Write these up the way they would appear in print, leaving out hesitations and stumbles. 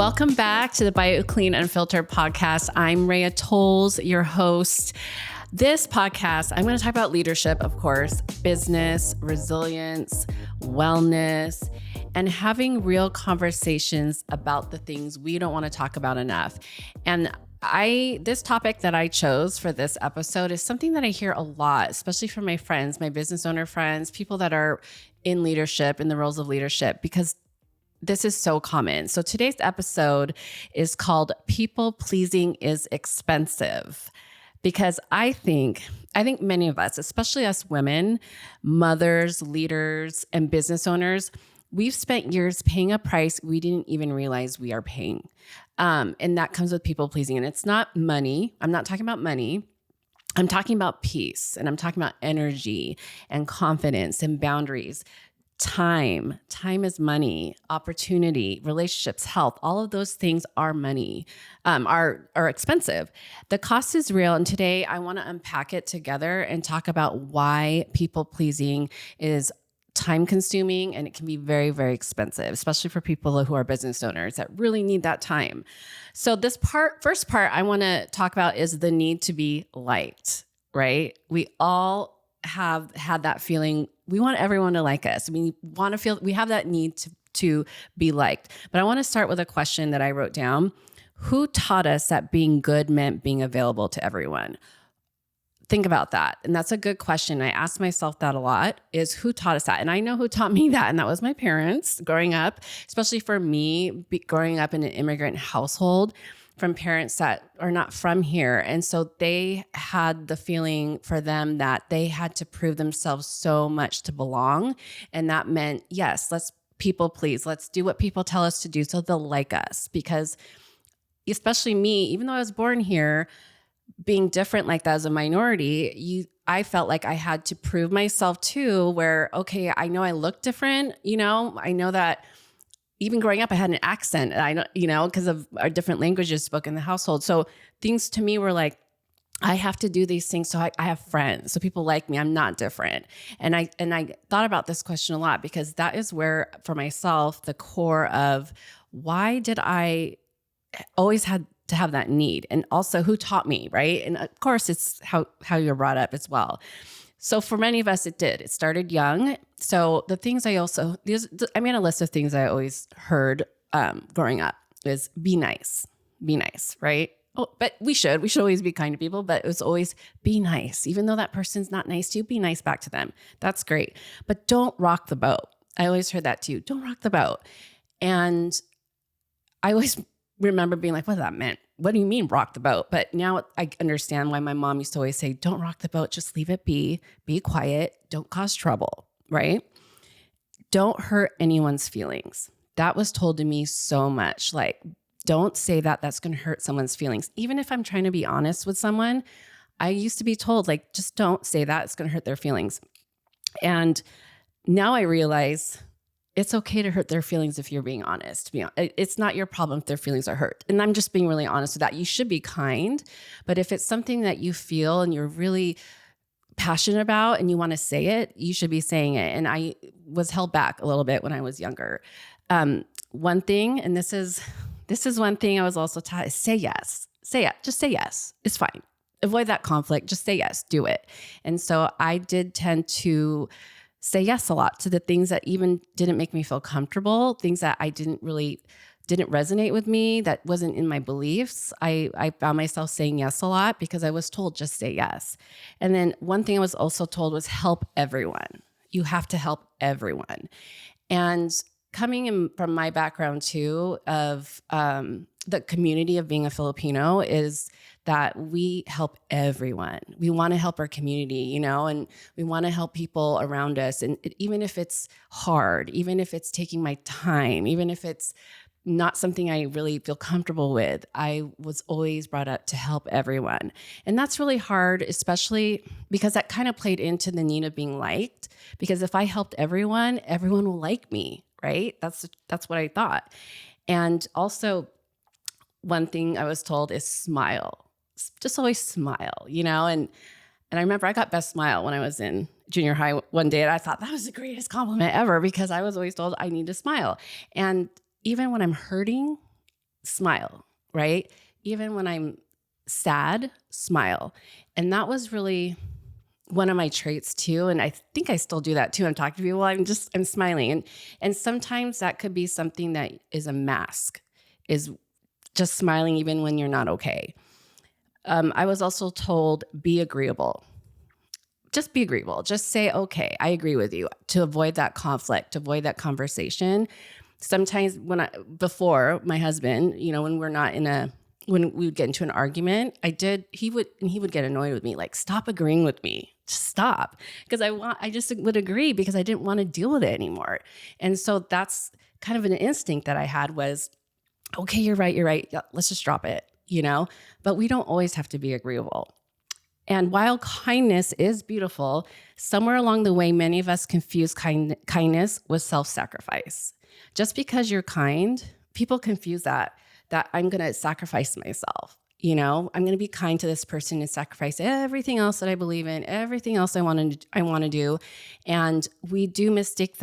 Welcome back to the BioClean Unfiltered podcast. I'm Rhea Toles, your host. This podcast, I'm going to talk about leadership, of course, business, resilience, wellness, and having real conversations about the things we don't want to talk about enough. And this topic that I chose for this episode is something that I hear a lot, especially from my friends, my business owner friends, people that are in leadership, in the roles of leadership, because this is so common. So today's episode is called People Pleasing is Expensive. Because I think many of us, especially us women, mothers, leaders, and business owners, we've spent years paying a price we didn't even realize we are paying. And that comes with people pleasing. And it's not money. I'm not talking about money. I'm talking about peace, and I'm talking about energy and confidence and boundaries. Time is money, opportunity, relationships, health, all of those things are money, are expensive. The cost is real. And today I want to unpack it together and talk about why people pleasing is time consuming and it can be very, very expensive, especially for people who are business owners that really need that time. So this first part I want to talk about is the need to be liked, right? We all have had that feeling. We want everyone to like us. We have that need to be liked. But I want to start with a question that I wrote down. Who taught us that being good meant being available to everyone? Think about that. And that's a good question. I ask myself that a lot, is who taught us that? And I know who taught me that. And that was my parents growing up, especially for me, growing up in an immigrant household from parents that are not from here. And so they had the feeling for them that they had to prove themselves so much to belong. And that meant, yes, let's people please. Let's do what people tell us to do so they'll like us. Because especially me, even though I was born here, being different like that as a minority, I felt like I had to prove myself too, where, okay, I know I look different, I know that even growing up, I had an accent, because of our different languages spoken in the household. So things to me were like, I have to do these things so I have friends, so people like me. I'm not different. And I thought about this question a lot because that is where, for myself, the core of why did I always had to have that need, and also who taught me, right? And of course, it's how you're brought up as well. So for many of us, it did. It started young. So the things I made a list of things I always heard growing up is be nice, right? Oh, but we should always be kind to people, but it was always be nice. Even though that person's not nice to you, be nice back to them. That's great. But don't rock the boat. I always heard that too. Don't rock the boat. And I always remember being like, what that meant? What do you mean rock the boat? But now I understand why my mom used to always say, don't rock the boat, just leave it be quiet, don't cause trouble, right? Don't hurt anyone's feelings. That was told to me so much. Like, don't say that's going to hurt someone's feelings. Even if I'm trying to be honest with someone, I used to be told, like, just don't say that, it's going to hurt their feelings. And now I realize it's okay to hurt their feelings if you're being honest. It's not your problem if their feelings are hurt. And I'm just being really honest with that. You should be kind, but if it's something that you feel and you're really passionate about and you want to say it, you should be saying it. And I was held back a little bit when I was younger. One thing, and this is one thing I was also taught, is say yes. Say it. Just say yes. It's fine. Avoid that conflict. Just say yes. Do it. And so I did tend to say yes a lot to the things that even didn't make me feel comfortable, things that I didn't resonate with me, that wasn't in my beliefs. I found myself saying yes a lot because I was told just say yes. And then one thing I was also told was help everyone. You have to help everyone. And coming in from my background too of the community of being a Filipino is that we help everyone. We want to help our community, and we want to help people around us. And even if it's hard, even if it's taking my time, even if it's not something I really feel comfortable with, I was always brought up to help everyone. And that's really hard, especially because that kind of played into the need of being liked. Because if I helped everyone will like me, right? That's what I thought. And also, one thing I was told is smile. Just always smile, And I remember I got best smile when I was in junior high one day, and I thought that was the greatest compliment ever because I was always told I need to smile. And even when I'm hurting, smile, right? Even when I'm sad, smile. And that was really one of my traits too. And I think I still do that too. I'm talking to people, I'm smiling. And sometimes that could be something that is a mask, is just smiling even when you're not okay. I was also told, be agreeable. Just be agreeable. Just say, okay, I agree with you, to avoid that conflict, to avoid that conversation. Sometimes before my husband, when when we would get into an argument, he would get annoyed with me, like, stop agreeing with me. Just stop. Because I just would agree because I didn't want to deal with it anymore. And so that's kind of an instinct that I had was, okay, you're right. Yeah, let's just drop it, but we don't always have to be agreeable. And while kindness is beautiful, somewhere along the way, many of us confuse kindness with self-sacrifice. Just because you're kind, people confuse that I'm going to sacrifice myself. I'm going to be kind to this person and sacrifice everything else that I believe in, everything else I want to do. And we do mistake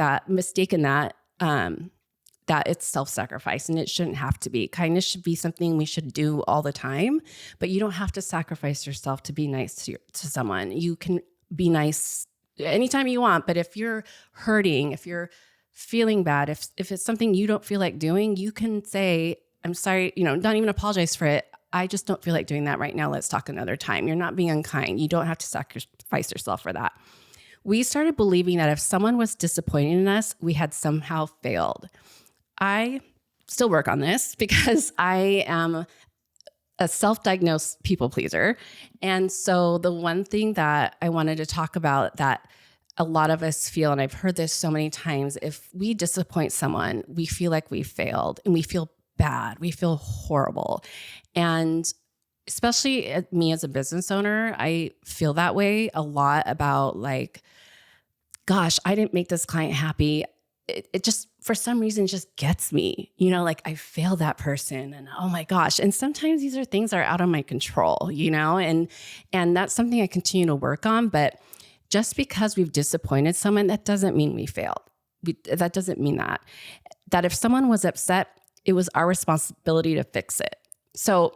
in that it's self-sacrifice, and it shouldn't have to be. Kindness should be something we should do all the time, but you don't have to sacrifice yourself to be nice to someone. You can be nice anytime you want, but if you're hurting, if you're feeling bad, if it's something you don't feel like doing, you can say, I'm sorry, not even apologize for it. I just don't feel like doing that right now. Let's talk another time. You're not being unkind. You don't have to sacrifice yourself for that. We started believing that if someone was disappointed in us, we had somehow failed. I still work on this because I am a self-diagnosed people pleaser. And so the one thing that I wanted to talk about that a lot of us feel, and I've heard this so many times, if we disappoint someone, we feel like we failed and we feel bad. We feel horrible. And especially me as a business owner, I feel that way a lot about, like, gosh, I didn't make this client happy. It just, for some reason, just gets me, like I failed that person, and oh my gosh. And sometimes these are things that are out of my control, and that's something I continue to work on. But just because we've disappointed someone, that doesn't mean we failed. That doesn't mean that if someone was upset, it was our responsibility to fix it. So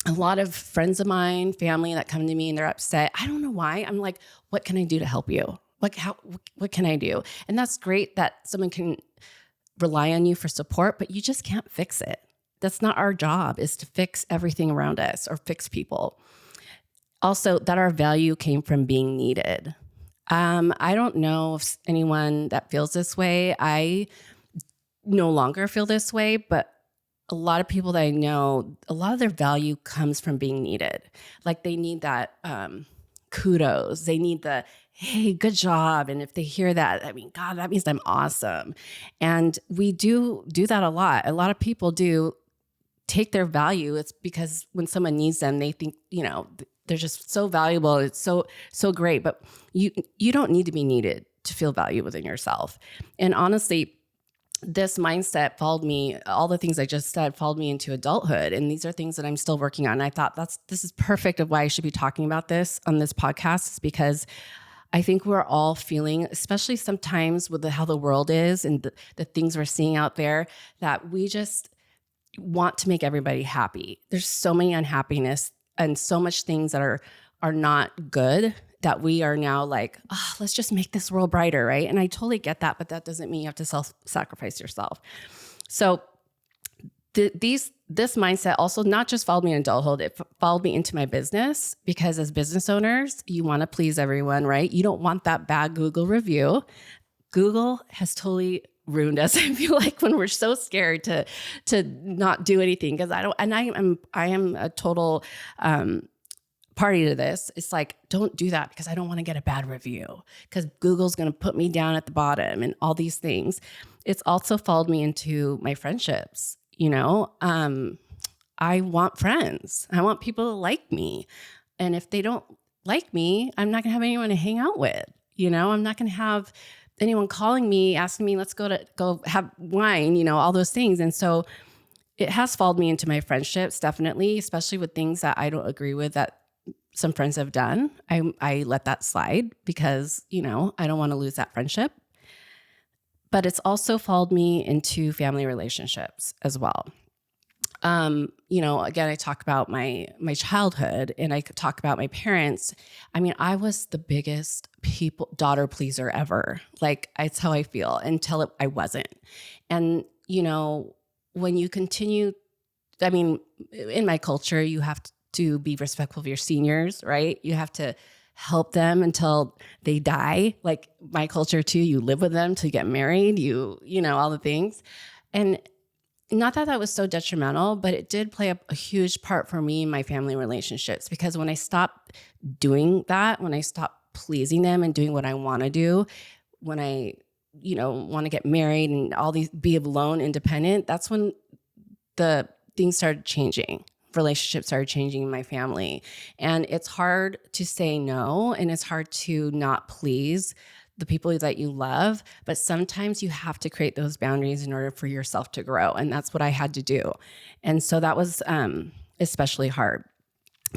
a lot of friends of mine, family that come to me and they're upset, I don't know why. I'm like, what can I do to help you? Like, what can I do? And that's great that someone can rely on you for support, but you just can't fix it. That's not our job, is to fix everything around us or fix people. Also, that our value came from being needed. I don't know if anyone that feels this way. I no longer feel this way, but a lot of people that I know, a lot of their value comes from being needed. Like, they need that kudos. They need the, hey, good job. And if they hear that, I mean, God, that means I'm awesome. And we do that a lot. A lot of people do take their value. It's because when someone needs them, they think, they're just so valuable. It's so great. But you don't need to be needed to feel value within yourself. And honestly, this mindset followed me, all the things I just said followed me into adulthood. And these are things that I'm still working on. And I thought this is perfect of why I should be talking about this on this podcast, is because I think we're all feeling, especially sometimes with how the world is and the things we're seeing out there, that we just want to make everybody happy. There's so many unhappiness and so much things that are not good, that we are now like, let's just make this world brighter, right? And I totally get that, but that doesn't mean you have to self-sacrifice yourself. So this mindset also not just followed me in adulthood, it followed me into my business, because as business owners, you want to please everyone, right? You don't want that bad Google review. Google has totally ruined us. I feel like when we're so scared to not do anything, because I am a total party to this. It's like, don't do that because I don't want to get a bad review, because Google's going to put me down at the bottom and all these things. It's also followed me into my friendships. I want friends. I want people to like me. And if they don't like me, I'm not going to have anyone to hang out with. I'm not going to have anyone calling me, asking me, let's go have wine, all those things. And so it has followed me into my friendships, definitely, especially with things that I don't agree with that some friends have done. I let that slide because, I don't want to lose that friendship. But it's also followed me into family relationships as well. Again, I talk about my childhood, and I could talk about my parents. I mean, I was the biggest daughter pleaser ever. Like, it's how I feel until I wasn't. And, when you continue, I mean, in my culture, you have to be respectful of your seniors, right? You have to help them until they die. Like my culture too, you live with them till you get married, all the things. And not that was so detrimental, but it did play a huge part for me in my family relationships, because when I stopped doing that, when I stopped pleasing them and doing what I want to do, when I, want to get married and all these, be alone, independent, that's when the things started changing. Relationships started changing in my family. And it's hard to say no, and it's hard to not please the people that you love, but sometimes you have to create those boundaries in order for yourself to grow. And that's what I had to do. And so that was especially hard.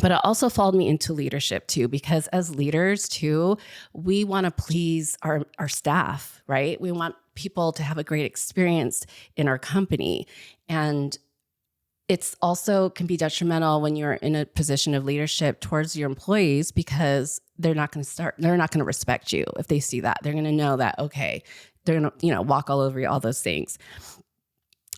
But it also followed me into leadership too, because as leaders too, we want to please our staff, right? We want people to have a great experience in our company. And it's also can be detrimental when you're in a position of leadership towards your employees, because they're not going to respect you if they see that. They're going to know that, okay, they're going to, walk all over you, all those things.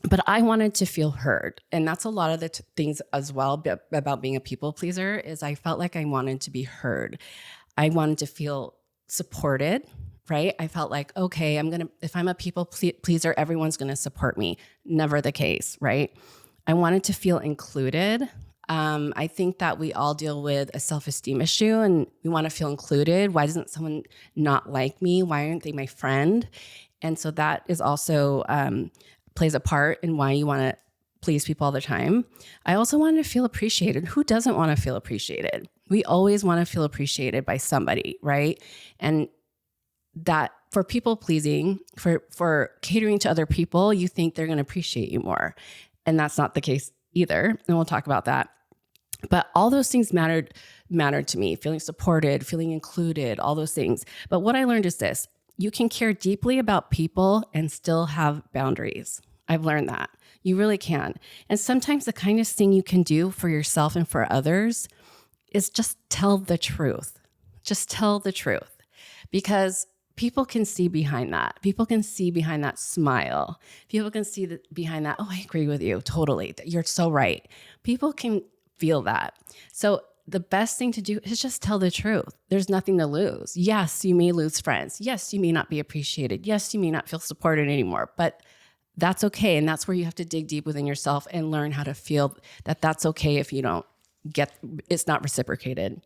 But I wanted to feel heard. And that's a lot of the things as well about being a people pleaser, is I felt like I wanted to be heard. I wanted to feel supported, right? I felt like, okay, if I'm a people pleaser, everyone's going to support me. Never the case, right? I wanted to feel included. I think that we all deal with a self-esteem issue, and we want to feel included. Why doesn't someone not like me? Why aren't they my friend? And so that is also plays a part in why you want to please people all the time. I also wanted to feel appreciated. Who doesn't want to feel appreciated? We always want to feel appreciated by somebody, right? And that for people pleasing, for catering to other people, you think they're going to appreciate you more. And that's not the case either. And we'll talk about that. But all those things mattered to me, feeling supported, feeling included, all those things. But what I learned is this: you can care deeply about people and still have boundaries. I've learned that. You really can. And sometimes the kindest thing you can do for yourself and for others is just tell the truth. Just tell the truth. Because people can see behind that. People can see behind that smile. People can see behind that, oh, I agree with you, totally. You're so right. People can feel that. So the best thing to do is just tell the truth. There's nothing to lose. Yes, you may lose friends. Yes, you may not be appreciated. Yes, you may not feel supported anymore, but that's okay. And that's where you have to dig deep within yourself and learn how to feel that that's okay if you don't it's not reciprocated.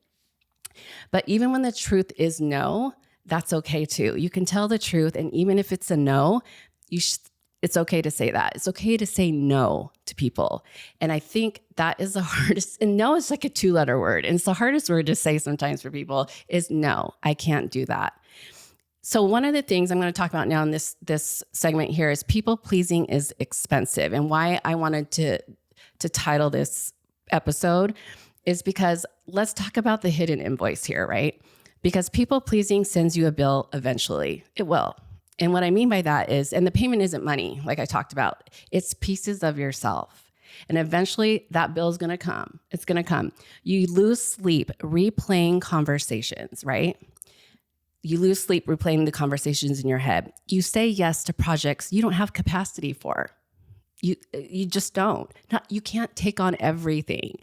But even when the truth is no, that's okay too. You can tell the truth. And even if it's a no, it's okay to say that. It's okay to say no to people. And I think that is the hardest. And no is like a 2-letter word. And it's the hardest word to say sometimes for people is no, I can't do that. So one of the things I'm going to talk about now in this segment here is people pleasing is expensive. And why I wanted to title this episode is because let's talk about the hidden invoice here, right? Because people pleasing sends you a bill eventually. It will. And what I mean by that is, and the payment isn't money, like I talked about, it's pieces of yourself. And eventually that bill is going to come. It's going to come. You lose sleep replaying conversations, right? You lose sleep replaying the conversations in your head. You say yes to projects you don't have capacity for. You just don't. You can't take on everything.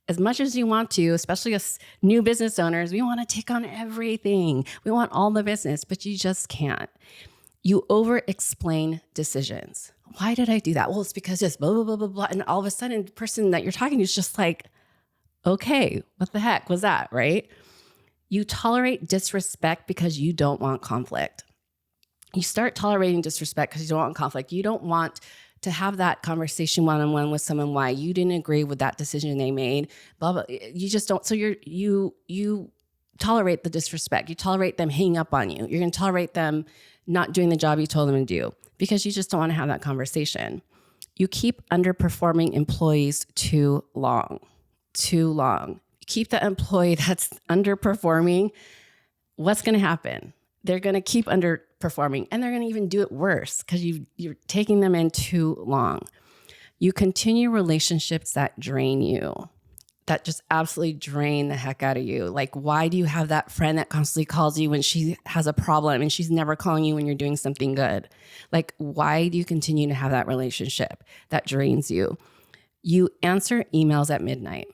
As much as you want to, especially as new business owners, we want to take on everything. We want all the business, but you just can't. You over-explain decisions. Why did I do that? Well, it's because this blah, blah, blah, blah, blah. And all of a sudden, the person that you're talking to is just like, okay, what the heck was that, right? You tolerate disrespect because you don't want conflict. You start tolerating disrespect because you don't want conflict. You don't want to have that conversation one-on-one with someone why you didn't agree with that decision they made, blah, blah. You just don't. So you tolerate the disrespect. You tolerate them hanging up on you. You're going to tolerate them not doing the job you told them to do because you just don't want to have that conversation. You keep underperforming employees too long. You keep the employee that's underperforming. What's going to happen? They're going to keep underperforming and they're going to even do it worse because you're taking them in too long. You continue relationships that drain you, that just absolutely drain the heck out of you. Like, why do you have that friend that constantly calls you when she has a problem and she's never calling you when you're doing something good? Like, why do you continue to have that relationship that drains you? You answer emails at midnight,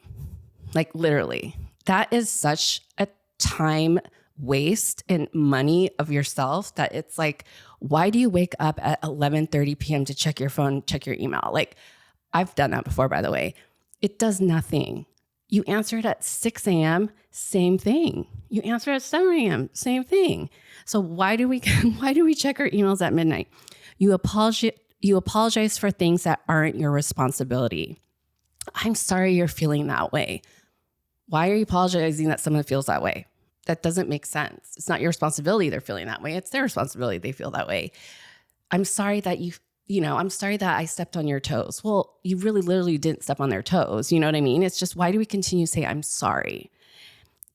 like literally. That is such a time waste and money of yourself that it's like, why do you wake up at 11:30 p.m. to check your phone, check your email? Like, I've done that before, by the way. It does nothing. You answer it at 6 a.m., same thing. You answer at 7 a.m., same thing. So why do we check our emails at midnight? You apologize for things that aren't your responsibility. I'm sorry you're feeling that way. Why are you apologizing that someone feels that way? That doesn't make sense. It's not your responsibility they're feeling that way. It's their responsibility they feel that way. I'm sorry that I'm sorry that I stepped on your toes. Well, you really literally didn't step on their toes. You know what I mean? It's just, why do we continue to say, I'm sorry?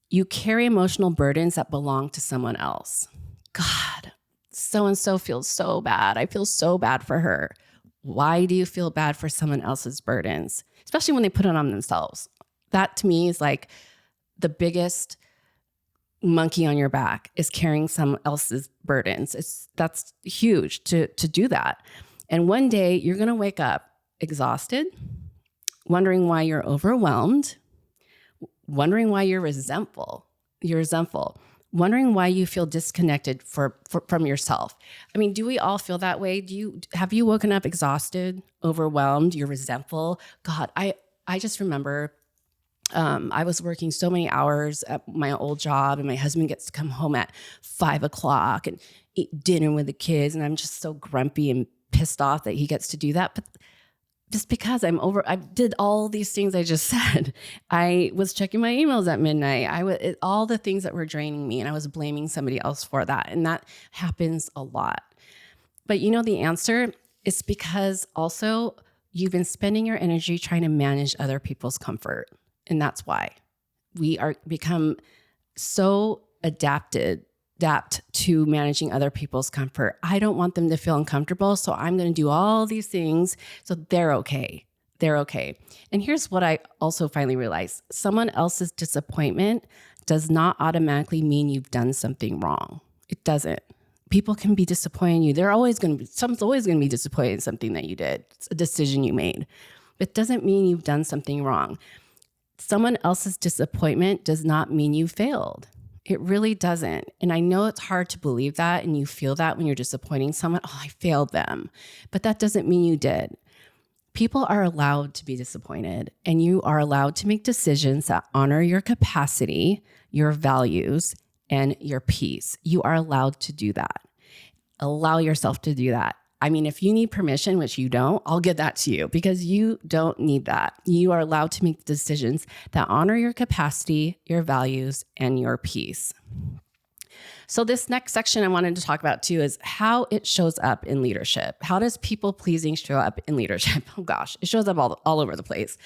You carry emotional burdens that belong to someone else. God, so-and-so feels so bad. I feel so bad for her. Why do you feel bad for someone else's burdens? Especially when they put it on themselves. That to me is like the biggest monkey on your back, is carrying someone else's burdens. That's huge to do that. And one day you're going to wake up exhausted, wondering why you're overwhelmed, wondering why you're resentful, wondering why you feel disconnected from yourself. I mean, do we all feel that way? Have you woken up exhausted, overwhelmed, you're resentful? God, I just remember I was working so many hours at my old job, and my husband gets to come home at 5 o'clock and eat dinner with the kids. And I'm just so grumpy and pissed off that he gets to do that. But just because I did all these things I just said. I was checking my emails at midnight. All the things that were draining me, and I was blaming somebody else for that. And that happens a lot. But the answer is because also you've been spending your energy trying to manage other people's comfort. And that's why we are become so adapt to managing other people's comfort. I don't want them to feel uncomfortable, so I'm going to do all these things so they're okay. They're okay. And here's what I also finally realized. Someone else's disappointment does not automatically mean you've done something wrong. It doesn't. People can be disappointed in you. Someone's always going to be disappointed in something that you did. It's a decision you made. It doesn't mean you've done something wrong. Someone else's disappointment does not mean you failed. It really doesn't. And I know it's hard to believe that, and you feel that when you're disappointing someone. Oh, I failed them. But that doesn't mean you did. People are allowed to be disappointed, and you are allowed to make decisions that honor your capacity, your values, and your peace. You are allowed to do that. Allow yourself to do that. I mean, if you need permission, which you don't, I'll give that to you, because you don't need that. You are allowed to make decisions that honor your capacity, your values, and your peace. So this next section I wanted to talk about too is how it shows up in leadership. How does people pleasing show up in leadership? Oh gosh, it shows up all over the place.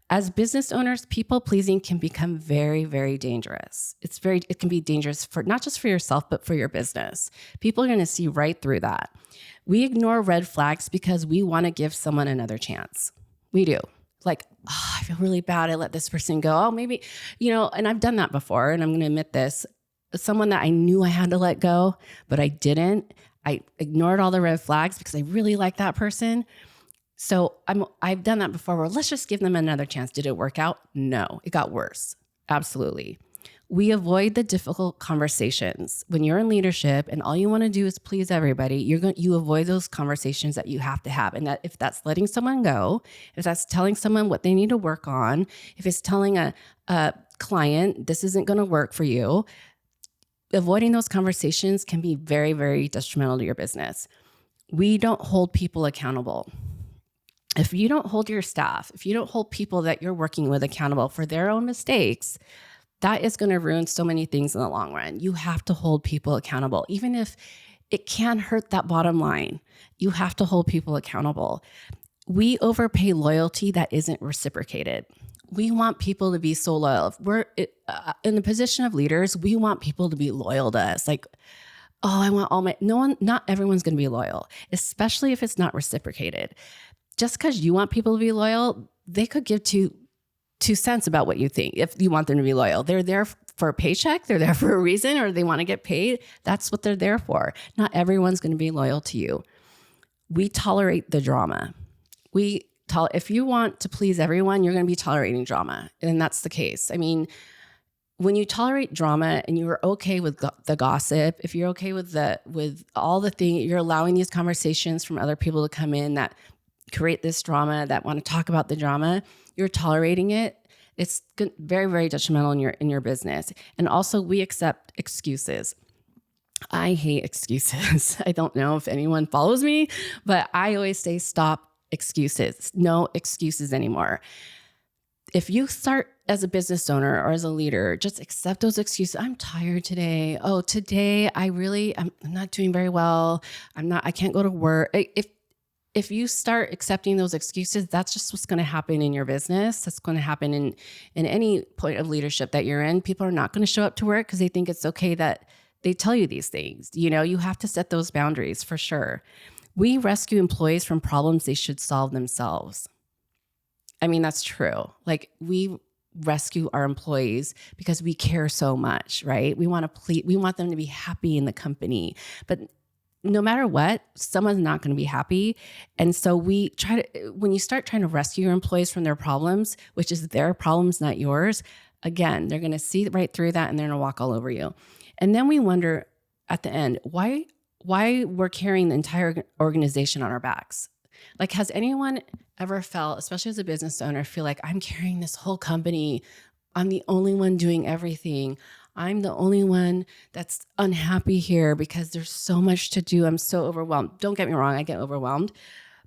As business owners, people pleasing can become very, very dangerous. It can be dangerous for not just for yourself, but for your business. People are going to see right through that. We ignore red flags because we want to give someone another chance. We do. Like, oh, I feel really bad. I let this person go. Oh, maybe, and I've done that before, and I'm going to admit this. Someone that I knew I had to let go, but I didn't. I ignored all the red flags because I really like that person. So I've done that before where let's just give them another chance. Did it work out? No, it got worse. Absolutely. We avoid the difficult conversations. When you're in leadership and all you want to do is please everybody, you avoid those conversations that you have to have. And that if that's letting someone go, if that's telling someone what they need to work on, if it's telling a client, this isn't going to work for you, avoiding those conversations can be very, very detrimental to your business. We don't hold people accountable. If you don't hold your staff, if you don't hold people that you're working with accountable for their own mistakes, that is going to ruin so many things in the long run. You have to hold people accountable. Even if it can hurt that bottom line, you have to hold people accountable. We overpay loyalty that isn't reciprocated. We want people to be so loyal. If we're in the position of leaders, we want people to be loyal to us. Like, oh, not everyone's going to be loyal, especially if it's not reciprocated. just because you want people to be loyal, they could give two cents about what you think. If you want them to be loyal, they're there for a paycheck, they're there for a reason, or they want to get paid. That's what they're there for. Not everyone's going to be loyal to you. We tolerate the drama. If you want to please everyone, you're going to be tolerating drama. And that's the case. I mean, when you tolerate drama and you're okay with the gossip, if you're okay with all the things, you're allowing these conversations from other people to come in that create this drama, that want to talk about the drama, you're tolerating it. It's very, very detrimental in your business. And also, we accept excuses. I hate excuses. I don't know if anyone follows me, but I always say stop excuses. No excuses anymore. If you start as a business owner or as a leader, just accept those excuses. I'm tired today. Oh, today I'm not doing very well. I can't go to work. If you start accepting those excuses, that's just what's going to happen in your business. That's going to happen in any point of leadership that you're in. People are not going to show up to work because they think it's okay that they tell you these things. You have to set those boundaries for sure. We rescue employees from problems they should solve themselves. I mean, that's true. Like, we rescue our employees because we care so much, right? We want them to be happy in the company, but no matter what, someone's not going to be happy. And so when you start trying to rescue your employees from their problems, which is their problems, not yours, again, they're going to see right through that and they're going to walk all over you. And then we wonder at the end, why we're carrying the entire organization on our backs. Like, has anyone ever felt, especially as a business owner, feel like I'm carrying this whole company? I'm the only one doing everything. I'm the only one that's unhappy here because there's so much to do. I'm so overwhelmed. Don't get me wrong, I get overwhelmed.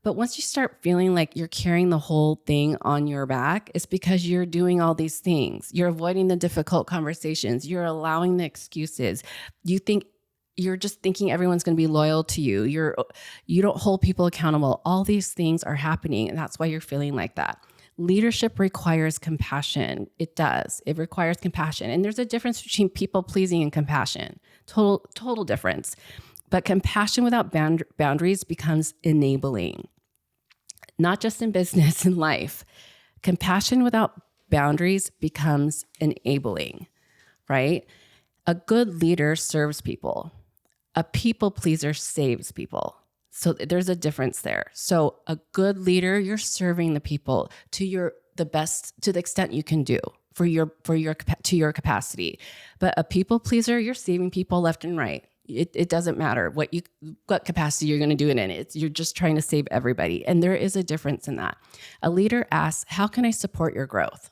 But once you start feeling like you're carrying the whole thing on your back, it's because you're doing all these things. You're avoiding the difficult conversations. You're allowing the excuses. You're just thinking everyone's going to be loyal to you. You don't hold people accountable. All these things are happening, and that's why you're feeling like that. Leadership requires compassion. It does. It requires compassion. And there's a difference between people pleasing and compassion. Total difference. But compassion without boundaries becomes enabling. Not just in business, in life. Compassion without boundaries becomes enabling, right? A good leader serves people. A people pleaser saves people. So there's a difference there. So a good leader, you're serving the people to the extent you can do to your capacity. But a people pleaser, you're saving people left and right. It doesn't matter what capacity you're going to do it in. You're just trying to save everybody. And there is a difference in that. A leader asks, how can I support your growth?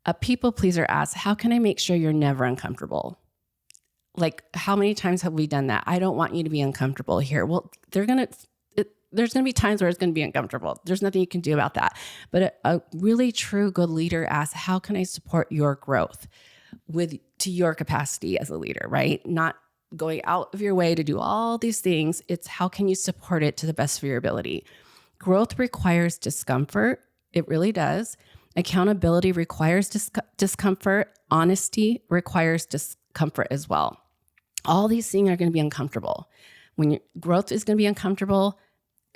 A people pleaser asks, how can I make sure you're never uncomfortable? Like, how many times have we done that? I don't want you to be uncomfortable here. Well, there's going to be times where it's going to be uncomfortable. There's nothing you can do about that. But a really true good leader asks, how can I support your growth to your capacity as a leader, right? Not going out of your way to do all these things. It's how can you support it to the best of your ability? Growth requires discomfort. It really does. Accountability requires discomfort. Honesty requires discomfort as well. All these things are going to be uncomfortable. When your growth is going to be uncomfortable,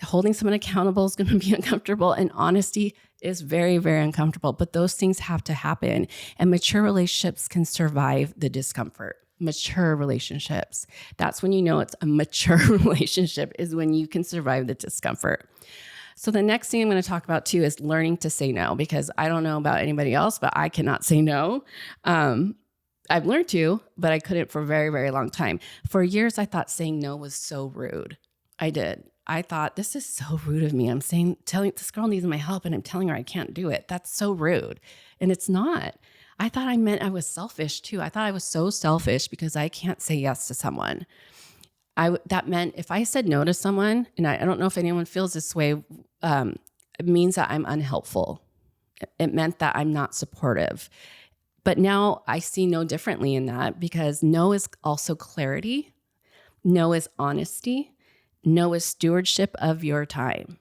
holding someone accountable is going to be uncomfortable, and honesty is very, very uncomfortable. But those things have to happen, and mature relationships can survive the discomfort. Mature relationships. That's when you know it's a mature relationship, is when you can survive the discomfort. So the next thing I'm going to talk about too is learning to say no, because I don't know about anybody else, but I cannot say no. I've learned to, but I couldn't for a very, very long time. For years, I thought saying no was so rude. I did. I thought, this is so rude of me. I'm telling this girl needs my help and I'm telling her I can't do it. That's so rude. And it's not. I thought I meant I was selfish too. I thought I was so selfish because I can't say yes to someone. That meant if I said no to someone, and I don't know if anyone feels this way, it means that I'm unhelpful. It meant that I'm not supportive. But now I see no differently in that, because no is also clarity. No is honesty. No is stewardship of your time.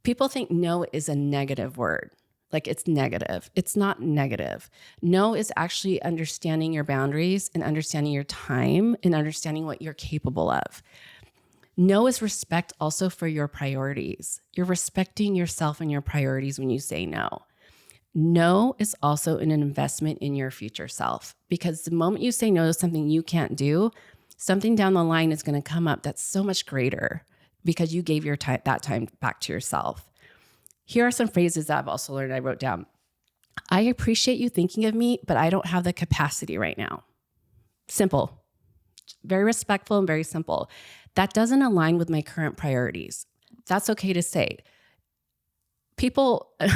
People think no is a negative word. Like, it's negative. It's not negative. No is actually understanding your boundaries and understanding your time and understanding what you're capable of. No is respect also for your priorities. You're respecting yourself and your priorities when you say no. No is also an investment in your future self, because the moment you say no to something you can't do, something down the line is going to come up that's so much greater because you gave your time, that time back to yourself. Here are some phrases that I've also learned. I wrote down. I appreciate you thinking of me, but I don't have the capacity right now. Simple, very respectful and very simple. That doesn't align with my current priorities. That's okay to say. People, I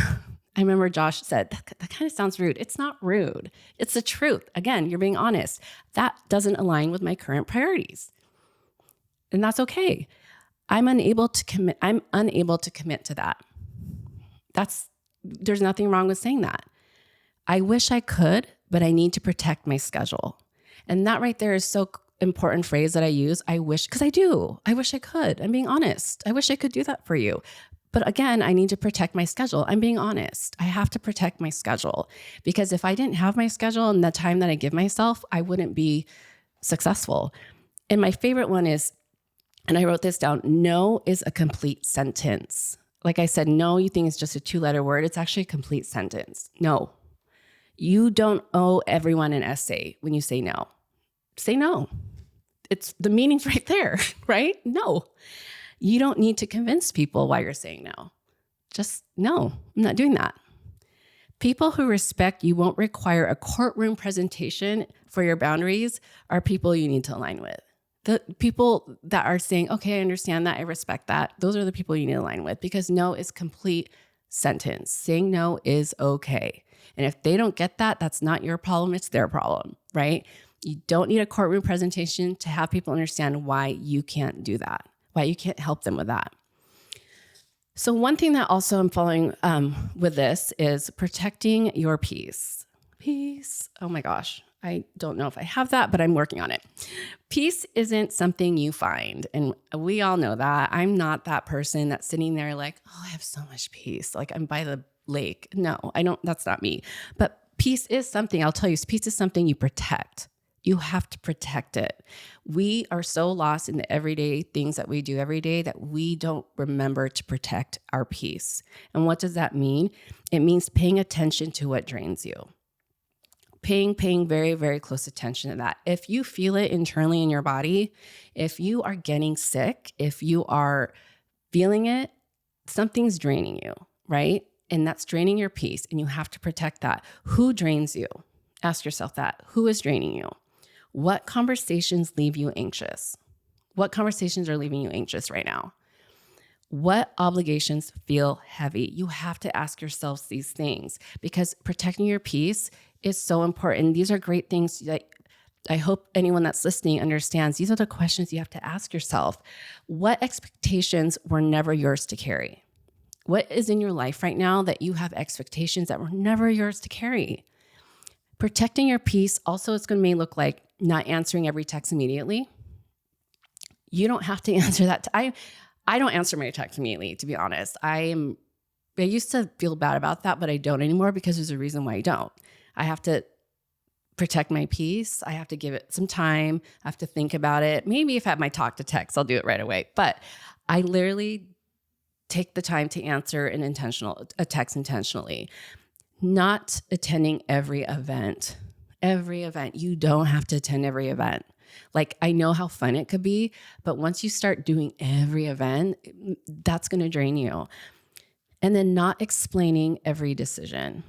remember Josh said, that kind of sounds rude. It's not rude. It's the truth. Again, you're being honest. That doesn't align with my current priorities. And that's okay. I'm unable to commit to that. There's nothing wrong with saying that. I wish I could, but I need to protect my schedule. And that right there is so important phrase that I use. I wish, because I do. I wish I could. I'm being honest. I wish I could do that for you. But again, I need to protect my schedule. I'm being honest. I have to protect my schedule, because if I didn't have my schedule and the time that I give myself, I wouldn't be successful. And my favorite one is, and I wrote this down, no is a complete sentence. Like I said, no, you think it's just a 2-letter word. It's actually a complete sentence. No. You don't owe everyone an essay when you say no. Say no. It's the meaning's right there, right? No. You don't need to convince people why you're saying no. Just no, I'm not doing that. People who respect you won't require a courtroom presentation for your boundaries are people you need to align with. The people that are saying, okay, I understand that, I respect that, those are the people you need to align with, because no is complete sentence. Saying no is okay. And if they don't get that, that's not your problem, it's their problem, right? You don't need a courtroom presentation to have people understand why you can't do that, why you can't help them with that. So one thing that also I'm following with this is protecting your peace. Peace. Oh my gosh. I don't know if I have that, but I'm working on it. Peace isn't something you find. And we all know that. I'm not that person that's sitting there like, oh, I have so much peace. Like I'm by the lake. No, I don't. That's not me. But peace is something, I'll tell you, peace is something you protect. You have to protect it. We are so lost in the everyday things that we do every day that we don't remember to protect our peace. And what does that mean? It means paying attention to what drains you. Paying very, very close attention to that. If you feel it internally in your body, if you are getting sick, if you are feeling it, something's draining you, right? And that's draining your peace, and you have to protect that. Who drains you? Ask yourself that. Who is draining you? What conversations leave you anxious? What conversations are leaving you anxious right now? What obligations feel heavy? You have to ask yourselves these things, because protecting your peace is so important. These are great things that I hope anyone that's listening understands. These are the questions you have to ask yourself. What expectations were never yours to carry? What is in your life right now that you have expectations that were never yours to carry? Protecting your peace also is going to look like not answering every text immediately. You don't have to answer that. I don't answer my text immediately, to be honest. I used to feel bad about that, but I don't anymore, because there's a reason why I don't. I have to protect my peace. I have to give it some time. I have to think about it. Maybe if I have my talk to text, I'll do it right away. But I literally take the time to answer a text intentionally. Not attending every event. Every event. You don't have to attend every event. Like, I know how fun it could be, but once you start doing every event, that's going to drain you. And then not explaining every decision.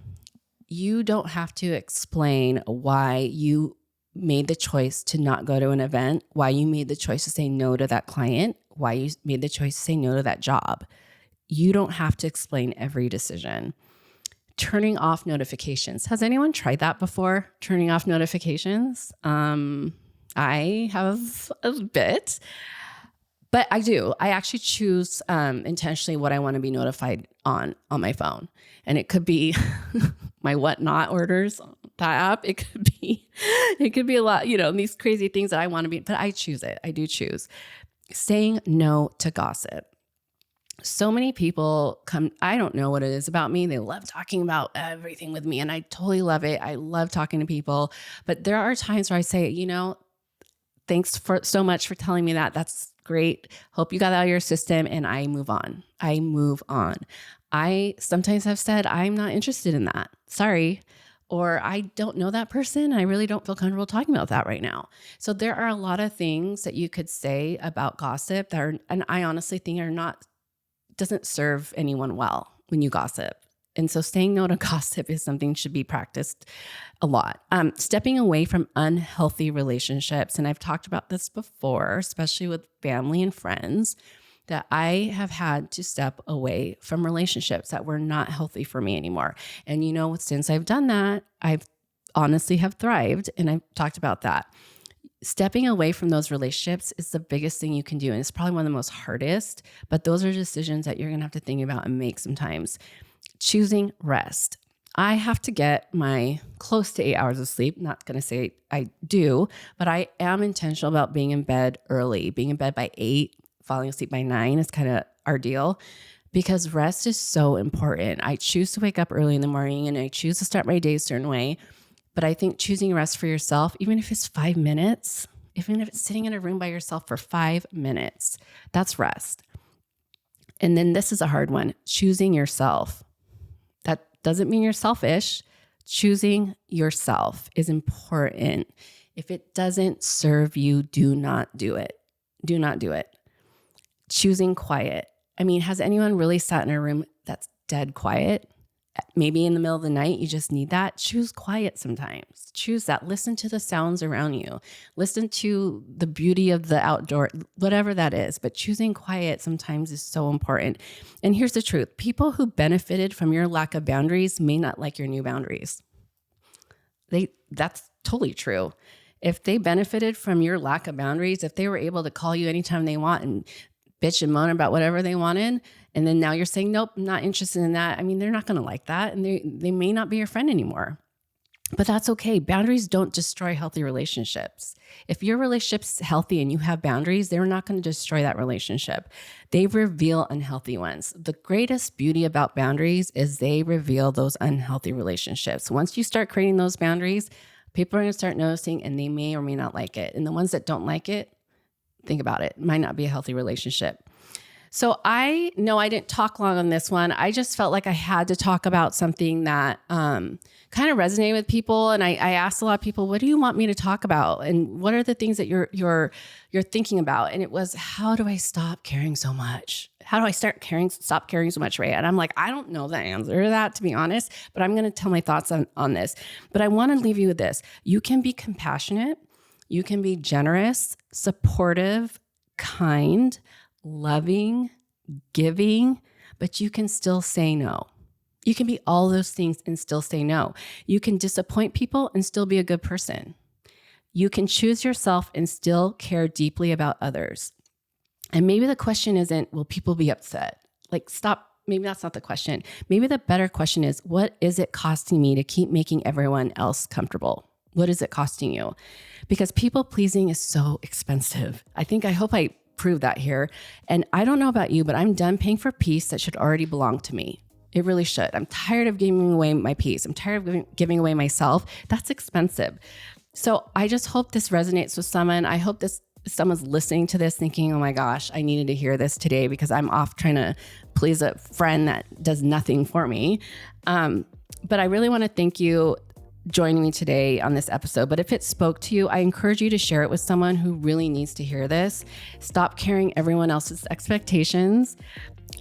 You don't have to explain why you made the choice to not go to an event, why you made the choice to say no to that client, why you made the choice to say no to that job. You don't have to explain every decision. Turning off notifications. Has anyone tried that before? Turning off notifications? I have a bit, but I do. I actually choose intentionally what I want to be notified on my phone. And it could be my whatnot orders, that app. It could be a lot, these crazy things that I want to be, but I choose it. I do choose. Saying no to gossip. So many people I don't know what it is about me. They love talking about everything with me, and I totally love it. I love talking to people, but there are times where I say, thanks so much for telling me that. That's Great. Hope you got out of your system, and I move on. I sometimes have said, I'm not interested in that. Sorry. Or I don't know that person. I really don't feel comfortable talking about that right now. So there are a lot of things that you could say about gossip that are, and I honestly think doesn't serve anyone well when you gossip. And so saying no to gossip is something that should be practiced a lot. Stepping away from unhealthy relationships. And I've talked about this before, especially with family and friends, that I have had to step away from relationships that were not healthy for me anymore. And since I've done that, I've honestly have thrived. And I've talked about that. Stepping away from those relationships is the biggest thing you can do. And it's probably one of the most hardest, but those are decisions that you're going to have to think about and make sometimes. Choosing rest. I have to get my close to 8 hours of sleep. Not going to say I do, but I am intentional about being in bed early, being in bed by 8, falling asleep by 9 is kind of our deal, because rest is so important. I choose to wake up early in the morning and I choose to start my day a certain way. But I think choosing rest for yourself, even if it's 5 minutes, even if it's sitting in a room by yourself for 5 minutes, that's rest. And then this is a hard one, choosing yourself. That doesn't mean you're selfish. Choosing yourself is important. If it doesn't serve you, do not do it. Do not do it. Choosing quiet. I mean, has anyone really sat in a room that's dead quiet? Maybe in the middle of the night, you just need that. Choose quiet sometimes. Choose that. Listen to the sounds around you. Listen to the beauty of the outdoor, whatever that is. But choosing quiet sometimes is so important. And here's the truth. People who benefited from your lack of boundaries may not like your new boundaries. That's totally true. If they benefited from your lack of boundaries, if they were able to call you anytime they want and bitch and moan about whatever they wanted, and then now you're saying, nope, I'm not interested in that. I mean, they're not going to like that, and they may not be your friend anymore. But that's okay. Boundaries don't destroy healthy relationships. If your relationship's healthy and you have boundaries, they're not going to destroy that relationship. They reveal unhealthy ones. The greatest beauty about boundaries is they reveal those unhealthy relationships. Once you start creating those boundaries, people are going to start noticing, and they may or may not like it. And the ones that don't like it, think about it. It might not be a healthy relationship. So I know I didn't talk long on this one. I just felt like I had to talk about something that kind of resonated with people. And I asked a lot of people, what do you want me to talk about? And what are the things that you're thinking about? And it was, how do I stop caring so much? How do I stop caring so much, Rhea? And I'm like, I don't know the answer to that, to be honest, but I'm going to tell my thoughts on this. But I want to leave you with this. You can be compassionate. You can be generous, supportive, kind, loving, giving, but you can still say no. You can be all those things and still say no. You can disappoint people and still be a good person. You can choose yourself and still care deeply about others. And maybe the question isn't, will people be upset? Like, stop. Maybe that's not the question. Maybe the better question is, what is it costing me to keep making everyone else comfortable? What is it costing you? Because people pleasing is so expensive. I hope I prove that here. And I don't know about you, but I'm done paying for peace that should already belong to me. It really should. I'm tired of giving away my peace. I'm tired of giving away myself. That's expensive. So I just hope this resonates with someone. I hope someone's listening to this thinking, oh my gosh, I needed to hear this today because I'm off trying to please a friend that does nothing for me. But I really want to thank you joining me today on this episode. But if it spoke to you, I encourage you to share it with someone who really needs to hear this. Stop carrying everyone else's expectations.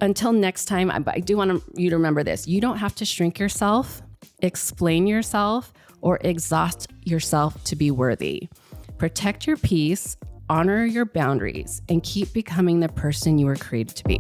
Until next time, I do want you to remember this. You don't have to shrink yourself, explain yourself, or exhaust yourself to be worthy. Protect your peace, honor your boundaries, and keep becoming the person you were created to be.